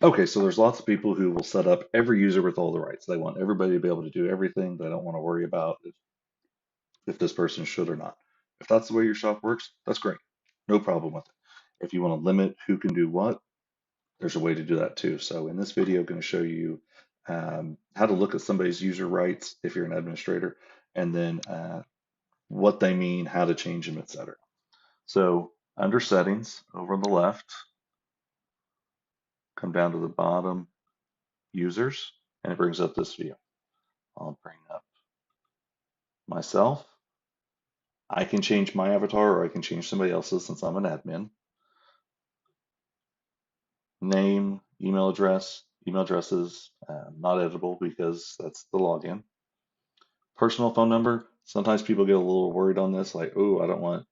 Okay, so there's lots of people who will set up every user with all the rights. They want everybody to be able to do everything. They don't want to worry about if this person should or not. If that's the way your shop works, that's great. No problem with it. If you want to limit who can do what, there's a way to do that too. So in this video, I'm going to show you how to look at somebody's user rights if you're an administrator, and then what they mean, how to change them, etc. So under settings, over on the left, come down to the bottom, users, and it brings up this view. I'll bring up myself. I can change my avatar or I can change somebody else's since I'm an admin. Name, email addresses, not editable because that's the login. Personal phone number. Sometimes people get a little worried on this, like, oh, I don't want,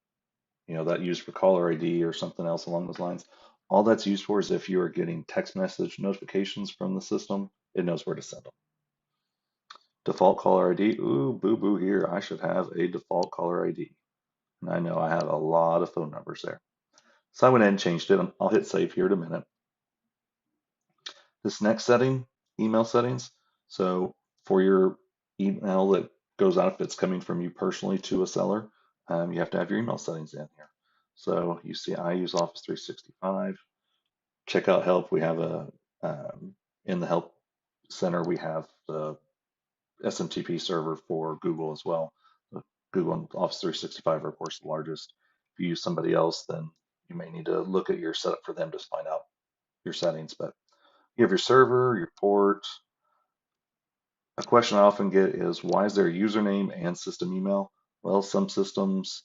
that used for caller ID or something else along those lines. All that's used for is if you are getting text message notifications from the system, it knows where to send them. Default caller ID. Ooh, boo boo here. I should have a default caller ID. And I know I have a lot of phone numbers there. So I went ahead and changed it. I'll hit save here in a minute. This next setting, email settings. So for your email that goes out, if it's coming from you personally to a seller, you have to have your email settings in here. So you see, I use Office 365. Check out help. We have in the help center, we have the SMTP server for Google as well. Google and Office 365 are, of course, the largest. If you use somebody else, then you may need to look at your setup for them to find out your settings. But you have your server, your port. A question I often get is, why is there a username and system email? Well, some systems,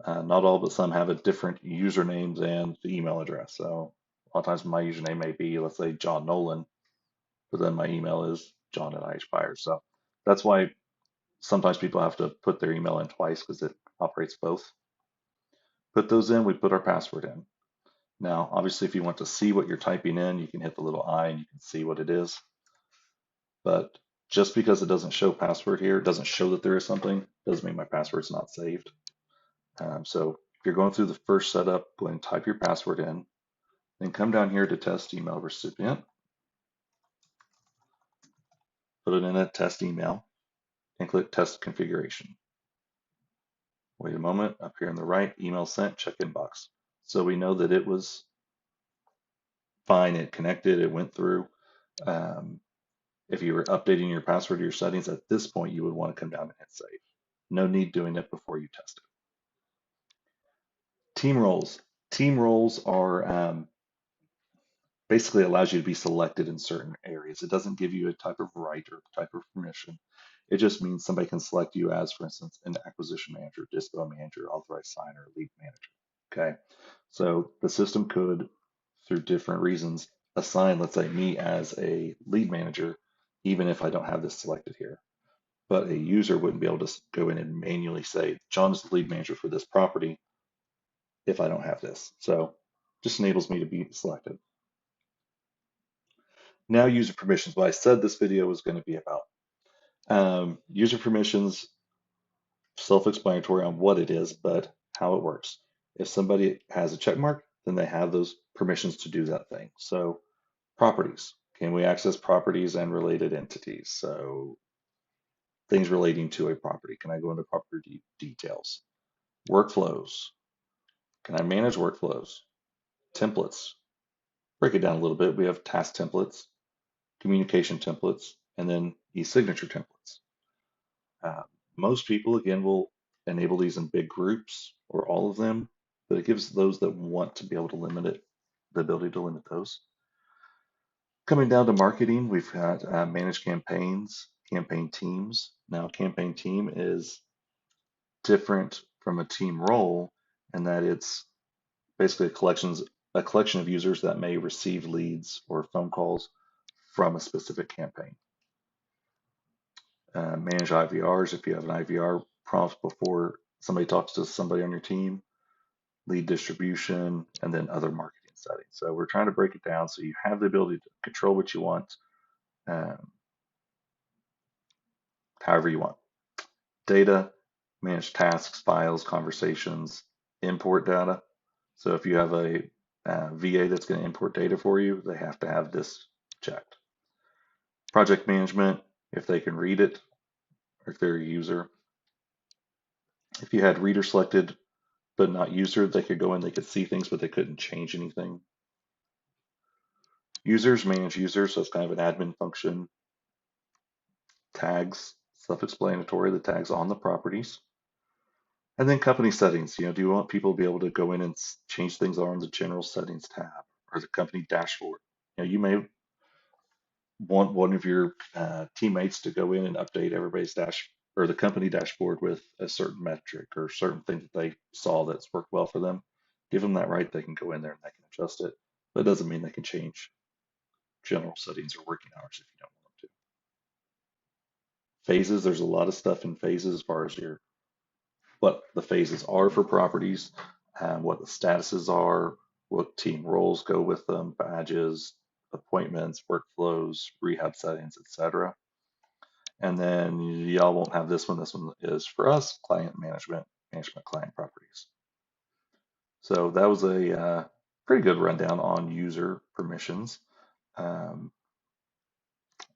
not all, but some have a different usernames and the email address. So a lot of times my username may be, let's say, John Nolan, but then my email is John at IHBuyers. So that's why sometimes people have to put their email in twice because it operates both. Put those in, we put our password in. Now, obviously, if you want to see what you're typing in, you can hit the little I and you can see what it is. But just because it doesn't show password here, doesn't show that there is something, doesn't mean my password's not saved. So if you're going through the first setup, go ahead and type your password in, then come down here to test email recipient, put it in a test email, and click test configuration. Wait a moment, up here on the right, email sent, check inbox. So we know that it was fine, it connected, it went through. Um, if you were updating your password or your settings at this point, you would want to come down and hit save. No need doing it before you test it. Team roles. Team roles are basically allows you to be selected in certain areas. It doesn't give you a type of right or type of permission. It just means somebody can select you as, for instance, an acquisition manager, dispo manager, authorized signer, lead manager. Okay. So the system could, through different reasons, assign, let's say, me as a lead manager, even if I don't have this selected here. But a user wouldn't be able to go in and manually say, John is the lead manager for this property if I don't have this. So just enables me to be selected. Now user permissions, what I said this video was going to be about. User permissions, self-explanatory on what it is, but how it works. If somebody has a check mark, then they have those permissions to do that thing. So properties, can we access properties and related entities? So things relating to a property. Can I go into property details? Workflows, can I manage workflows? Templates, break it down a little bit. We have task templates, communication templates, and then e-signature templates. Uh, Most people, again, will enable these in big groups or all of them, but it gives those that want to be able to limit it the ability to limit those. Coming down to marketing, we've got managed campaigns, campaign teams. Now, campaign team is different from a team role in that it's basically a collection of users that may receive leads or phone calls from a specific campaign. Manage IVRs if you have an IVR prompt before somebody talks to somebody on your team, lead distribution, and then other marketing settings. So we're trying to break it down so you have the ability to control what you want, um, however you want. Data, manage tasks, files, conversations, import data. So if you have a VA that's going to import data for you, they have to have this checked. Project management, if they can read it, or if they're a user. If you had reader selected but not user, they could go in, they could see things, but they couldn't change anything. Users manage users, so it's kind of an admin function. Tags, self-explanatory, the tags on the properties. And then company settings, do you want people to be able to go in and change things on the general settings tab or the company dashboard? You may want one of your teammates to go in and update everybody's or the company dashboard with a certain metric or certain thing that they saw that's worked well for them. Give them that right, they can go in there and they can adjust it. But it doesn't mean they can change general settings or working hours if you don't want them to. Phases, there's a lot of stuff in phases as far as what the phases are for properties, and what the statuses are, what team roles go with them, badges, appointments, workflows, rehab settings, etc. And then y'all won't have this one. This one is for us, client management client properties. So that was a pretty good rundown on user permissions. Um,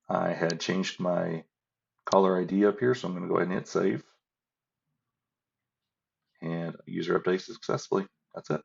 I had changed my caller ID up here, so I'm going to go ahead and hit save. And user updates successfully. That's it.